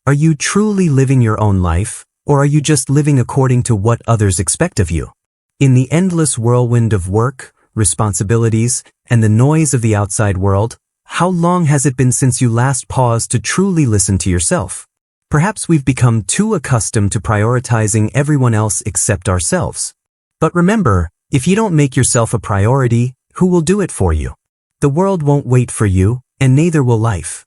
Are you truly living your own life, or are you just living according to what others expect of you? In the endless whirlwind of work, responsibilities, and the noise of the outside world, how long has it been since you last paused to truly listen to yourself? Perhaps we've become too accustomed to prioritizing everyone else except ourselves. But remember, if you don't make yourself a priority, who will do it for you? The world won't wait for you, and neither will life.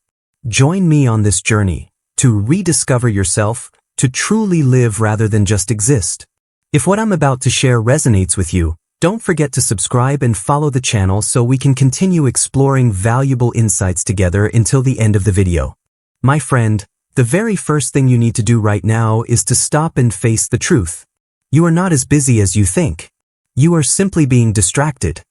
Join me on this journey to rediscover yourself, to truly live rather than just exist. If what I'm about to share resonates with you, don't forget to subscribe and follow the channel so we can continue exploring valuable insights together until the end of the video. My friend, the very first thing you need to do right now is to stop and face the truth. You are not as busy as you think. You are simply being distracted.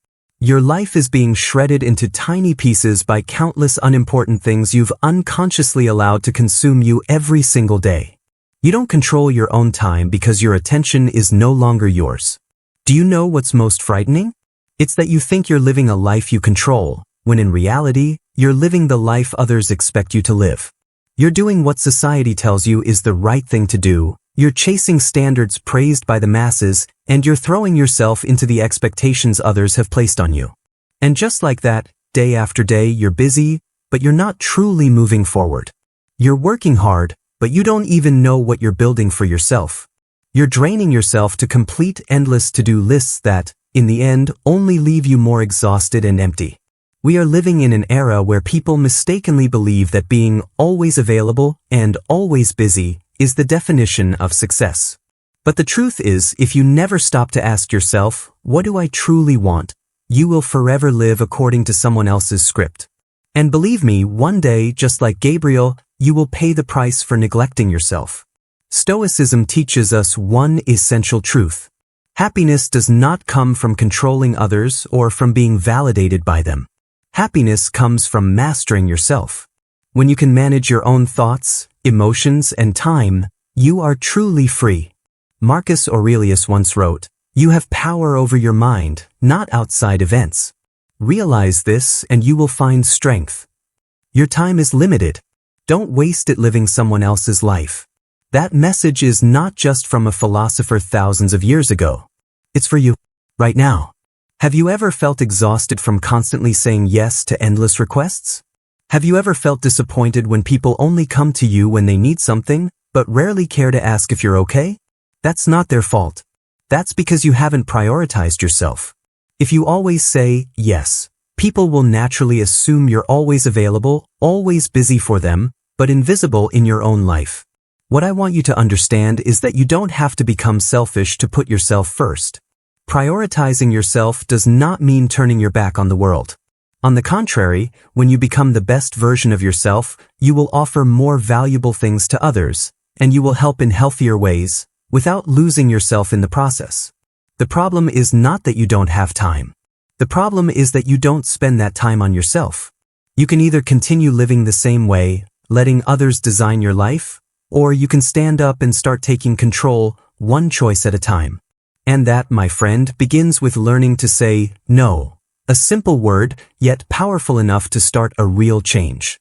Your life is being shredded into tiny pieces by countless unimportant things you've unconsciously allowed to consume you every single day. You don't control your own time because your attention is no longer yours. Do you know what's most frightening? It's that you think you're living a life you control, when in reality, you're living the life others expect you to live. You're doing what society tells you is the right thing to do, you're chasing standards praised by the masses, and you're throwing yourself into the expectations others have placed on you. And just like that, day after day you're busy, but you're not truly moving forward. You're working hard, but you don't even know what you're building for yourself. You're draining yourself to complete endless to-do lists that, in the end, only leave you more exhausted and empty. We are living in an era where people mistakenly believe that being always available and always busy is the definition of success. But the truth is, if you never stop to ask yourself, what do I truly want? You will forever live according to someone else's script. And believe me, one day, just like Gabriel, you will pay the price for neglecting yourself. Stoicism teaches us one essential truth. Happiness does not come from controlling others or from being validated by them. Happiness comes from mastering yourself. When you can manage your own thoughts, emotions, and time, you are truly free. Marcus Aurelius once wrote, "You have power over your mind, not outside events. Realize this and you will find strength. Your time is limited. Don't waste it living someone else's life." That message is not just from a philosopher thousands of years ago. It's for you, right now. Have you ever felt exhausted from constantly saying yes to endless requests? Have you ever felt disappointed when people only come to you when they need something, but rarely care to ask if you're okay? That's not their fault. That's because you haven't prioritized yourself. If you always say yes, people will naturally assume you're always available, always busy for them, but invisible in your own life. What I want you to understand is that you don't have to become selfish to put yourself first. Prioritizing yourself does not mean turning your back on the world. On the contrary, when you become the best version of yourself, you will offer more valuable things to others, and you will help in healthier ways, without losing yourself in the process. The problem is not that you don't have time. The problem is that you don't spend that time on yourself. You can either continue living the same way, letting others design your life, or you can stand up and start taking control, one choice at a time. And that, my friend, begins with learning to say no. A simple word, yet powerful enough to start a real change.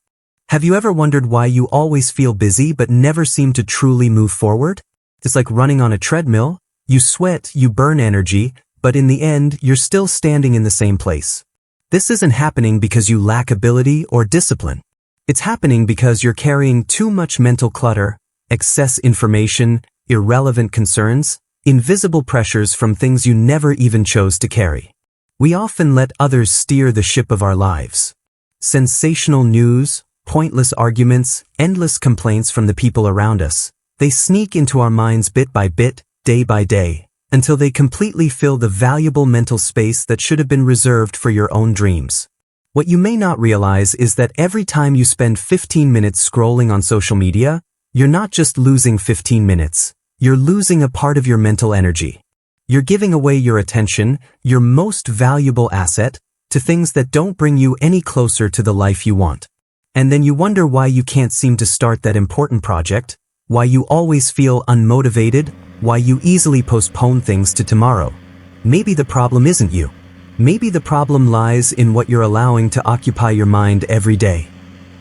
Have you ever wondered why you always feel busy but never seem to truly move forward? It's like running on a treadmill. You sweat, you burn energy, but in the end, you're still standing in the same place. This isn't happening because you lack ability or discipline. It's happening because you're carrying too much mental clutter, excess information, irrelevant concerns, invisible pressures from things you never even chose to carry. We often let others steer the ship of our lives. Sensational news, pointless arguments, endless complaints from the people around us. They sneak into our minds bit by bit, day by day, until they completely fill the valuable mental space that should have been reserved for your own dreams. What you may not realize is that every time you spend 15 minutes scrolling on social media, you're not just losing 15 minutes. You're losing a part of your mental energy. You're giving away your attention, your most valuable asset, to things that don't bring you any closer to the life you want. And then you wonder why you can't seem to start that important project, why you always feel unmotivated, why you easily postpone things to tomorrow. Maybe the problem isn't you. Maybe the problem lies in what you're allowing to occupy your mind every day.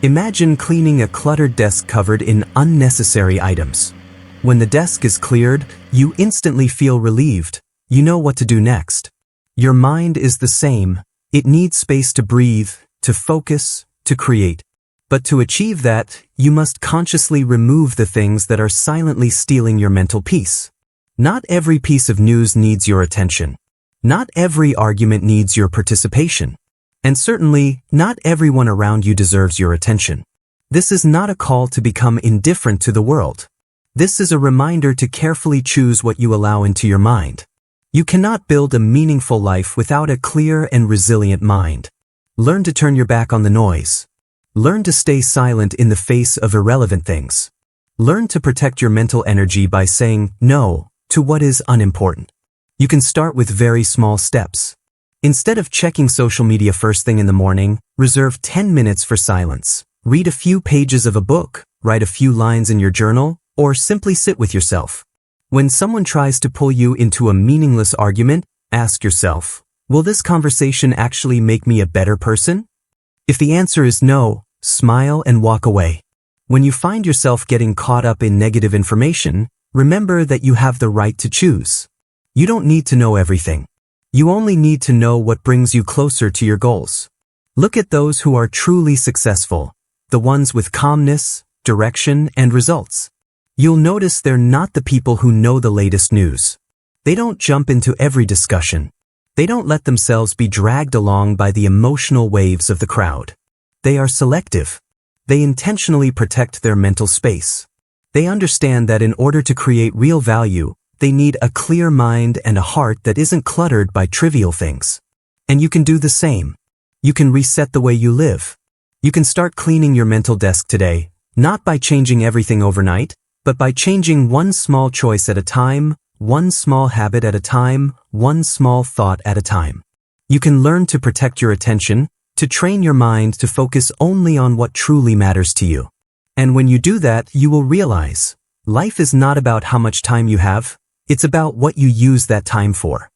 Imagine cleaning a cluttered desk covered in unnecessary items. When the desk is cleared, you instantly feel relieved. You know what to do next. Your mind is the same. It needs space to breathe, to focus, to create. But to achieve that, you must consciously remove the things that are silently stealing your mental peace. Not every piece of news needs your attention. Not every argument needs your participation. And certainly, not everyone around you deserves your attention. This is not a call to become indifferent to the world. This is a reminder to carefully choose what you allow into your mind. You cannot build a meaningful life without a clear and resilient mind. Learn to turn your back on the noise. Learn to stay silent in the face of irrelevant things. Learn to protect your mental energy by saying no to what is unimportant. You can start with very small steps. Instead of checking social media first thing in the morning, reserve 10 minutes for silence. Read a few pages of a book, write a few lines in your journal, or simply sit with yourself. When someone tries to pull you into a meaningless argument, ask yourself, will this conversation actually make me a better person? If the answer is no, smile and walk away. When you find yourself getting caught up in negative information, remember that you have the right to choose. You don't need to know everything. You only need to know what brings you closer to your goals. Look at those who are truly successful, the ones with calmness, direction, and results. You'll notice they're not the people who know the latest news. They don't jump into every discussion. They don't let themselves be dragged along by the emotional waves of the crowd. They are selective. They intentionally protect their mental space. They understand that in order to create real value, they need a clear mind and a heart that isn't cluttered by trivial things. And you can do the same. You can reset the way you live. You can start cleaning your mental desk today, not by changing everything overnight, but by changing one small choice at a time, one small habit at a time, one small thought at a time. You can learn to protect your attention, to train your mind to focus only on what truly matters to you. And when you do that, you will realize, life is not about how much time you have, it's about what you use that time for.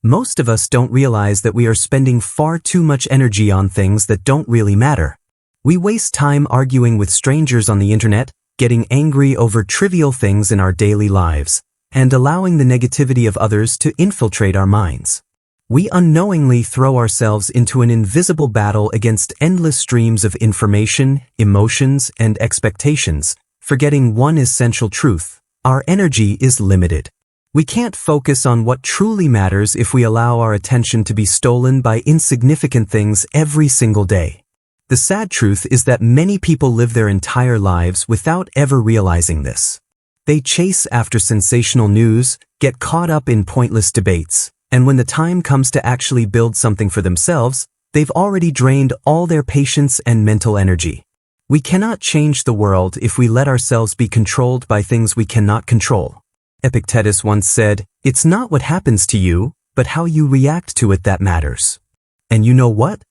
Most of us don't realize that we are spending far too much energy on things that don't really matter. We waste time arguing with strangers on the internet, getting angry over trivial things in our daily lives, and allowing the negativity of others to infiltrate our minds. We unknowingly throw ourselves into an invisible battle against endless streams of information, emotions, and expectations, forgetting one essential truth: our energy is limited. We can't focus on what truly matters if we allow our attention to be stolen by insignificant things every single day. The sad truth is that many people live their entire lives without ever realizing this. They chase after sensational news, get caught up in pointless debates, and when the time comes to actually build something for themselves, they've already drained all their patience and mental energy. We cannot change the world if we let ourselves be controlled by things we cannot control. Epictetus once said, "It's not what happens to you, but how you react to it that matters." And you know what?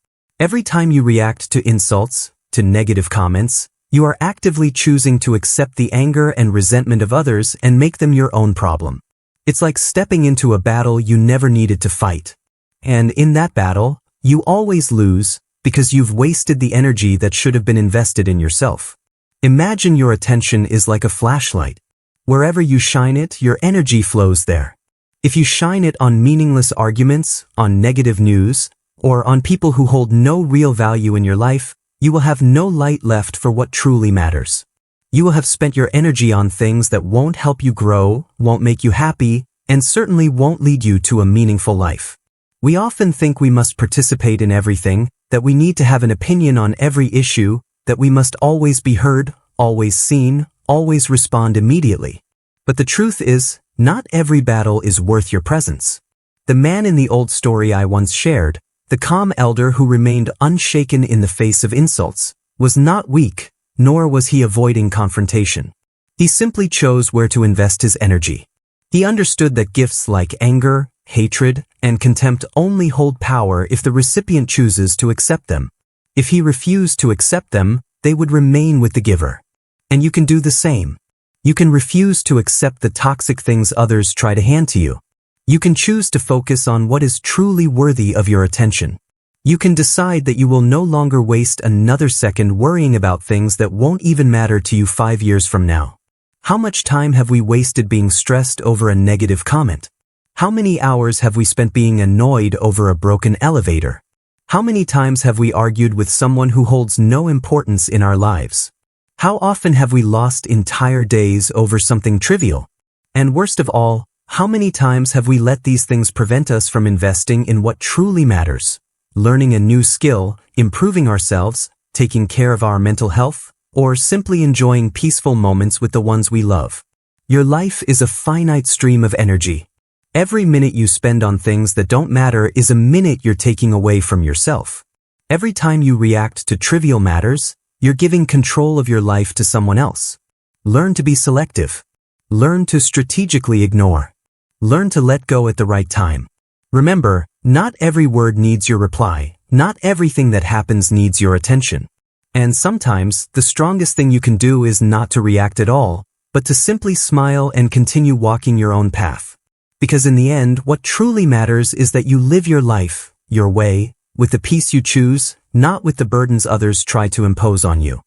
Every time you react to insults, to negative comments, you are actively choosing to accept the anger and resentment of others and make them your own problem. It's like stepping into a battle you never needed to fight. And in that battle, you always lose because you've wasted the energy that should have been invested in yourself. Imagine your attention is like a flashlight. Wherever you shine it, your energy flows there. If you shine it on meaningless arguments, on negative news, or on people who hold no real value in your life, you will have no light left for what truly matters. You will have spent your energy on things that won't help you grow, won't make you happy, and certainly won't lead you to a meaningful life. We often think we must participate in everything, that we need to have an opinion on every issue, that we must always be heard, always seen, always respond immediately. But the truth is, not every battle is worth your presence. The man in the old story I once shared, the calm elder who remained unshaken in the face of insults, was not weak, nor was he avoiding confrontation. He simply chose where to invest his energy. He understood that gifts like anger, hatred, and contempt only hold power if the recipient chooses to accept them. If he refused to accept them, they would remain with the giver. And you can do the same. You can refuse to accept the toxic things others try to hand to you. You can choose to focus on what is truly worthy of your attention. You can decide that you will no longer waste another second worrying about things that won't even matter to you 5 years from now. How much time have we wasted being stressed over a negative comment? How many hours have we spent being annoyed over a broken elevator? How many times have we argued with someone who holds no importance in our lives? How often have we lost entire days over something trivial? And worst of all, how many times have we let these things prevent us from investing in what truly matters? Learning a new skill, improving ourselves, taking care of our mental health, or simply enjoying peaceful moments with the ones we love. Your life is a finite stream of energy. Every minute you spend on things that don't matter is a minute you're taking away from yourself. Every time you react to trivial matters, you're giving control of your life to someone else. Learn to be selective. Learn to strategically ignore. Learn to let go at the right time. Remember, not every word needs your reply. Not everything that happens needs your attention. And sometimes, the strongest thing you can do is not to react at all, but to simply smile and continue walking your own path. Because in the end, what truly matters is that you live your life, your way, with the peace you choose, not with the burdens others try to impose on you.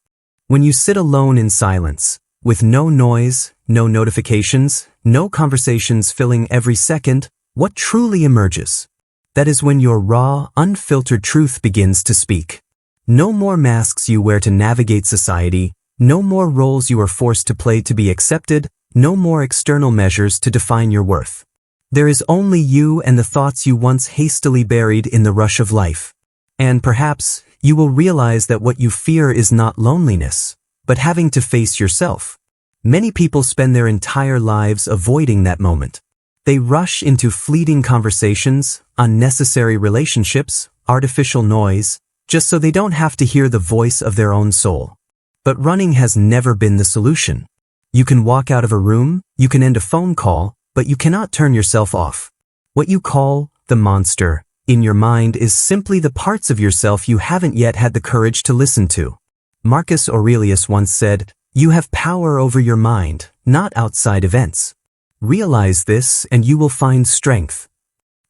When you sit alone in silence, with no noise, no notifications, no conversations filling every second, what truly emerges? That is when your raw, unfiltered truth begins to speak. No more masks you wear to navigate society, no more roles you are forced to play to be accepted, no more external measures to define your worth. There is only you and the thoughts you once hastily buried in the rush of life. And perhaps, you will realize that what you fear is not loneliness, but having to face yourself. Many people spend their entire lives avoiding that moment. They rush into fleeting conversations, unnecessary relationships, artificial noise, just so they don't have to hear the voice of their own soul. But running has never been the solution. You can walk out of a room, you can end a phone call, but you cannot turn yourself off. What you call the monster in your mind is simply the parts of yourself you haven't yet had the courage to listen to. Marcus Aurelius once said, "You have power over your mind, not outside events." Realize this and you will find strength.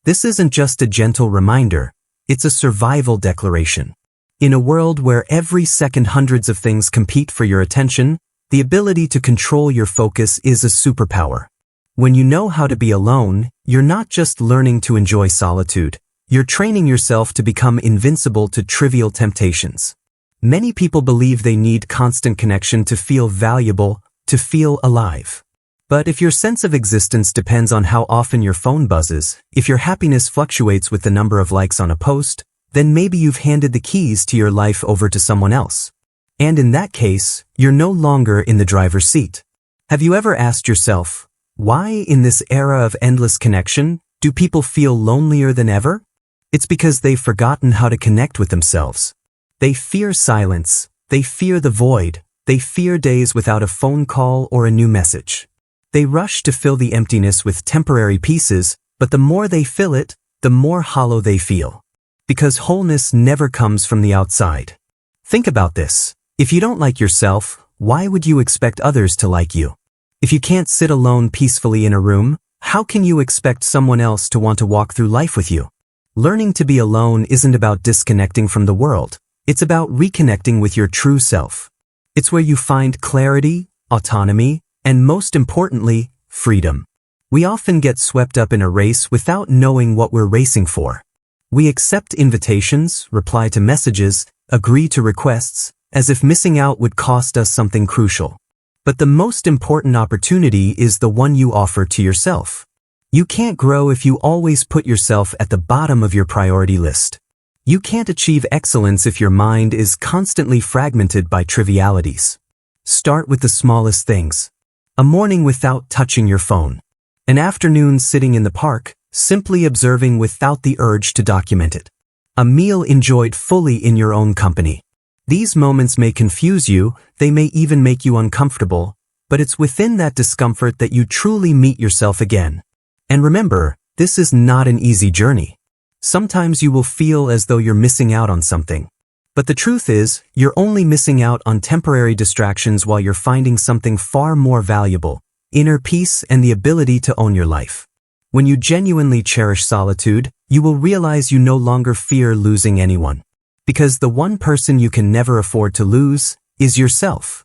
This isn't just a gentle reminder, it's a survival declaration. In a world where every second hundreds of things compete for your attention, the ability to control your focus is a superpower. When you know how to be alone, you're not just learning to enjoy solitude, you're training yourself to become invincible to trivial temptations. Many people believe they need constant connection to feel valuable, to feel alive. But if your sense of existence depends on how often your phone buzzes, if your happiness fluctuates with the number of likes on a post, then maybe you've handed the keys to your life over to someone else. And in that case, you're no longer in the driver's seat. Have you ever asked yourself, why in this era of endless connection, do people feel lonelier than ever? It's because they've forgotten how to connect with themselves. They fear silence, they fear the void, they fear days without a phone call or a new message. They rush to fill the emptiness with temporary pieces, but the more they fill it, the more hollow they feel. Because wholeness never comes from the outside. Think about this. If you don't like yourself, why would you expect others to like you? If you can't sit alone peacefully in a room, how can you expect someone else to want to walk through life with you? Learning to be alone isn't about disconnecting from the world. It's about reconnecting with your true self. It's where you find clarity, autonomy, and most importantly, freedom. We often get swept up in a race without knowing what we're racing for. We accept invitations, reply to messages, agree to requests, as if missing out would cost us something crucial. But the most important opportunity is the one you offer to yourself. You can't grow if you always put yourself at the bottom of your priority list. You can't achieve excellence if your mind is constantly fragmented by trivialities. Start with the smallest things. A morning without touching your phone. An afternoon sitting in the park, simply observing without the urge to document it. A meal enjoyed fully in your own company. These moments may confuse you, they may even make you uncomfortable, but it's within that discomfort that you truly meet yourself again. And remember, this is not an easy journey. Sometimes you will feel as though you're missing out on something. But the truth is, you're only missing out on temporary distractions while you're finding something far more valuable, inner peace and the ability to own your life. When you genuinely cherish solitude, You will realize you no longer fear losing anyone. Because the one person you can never afford to lose is yourself.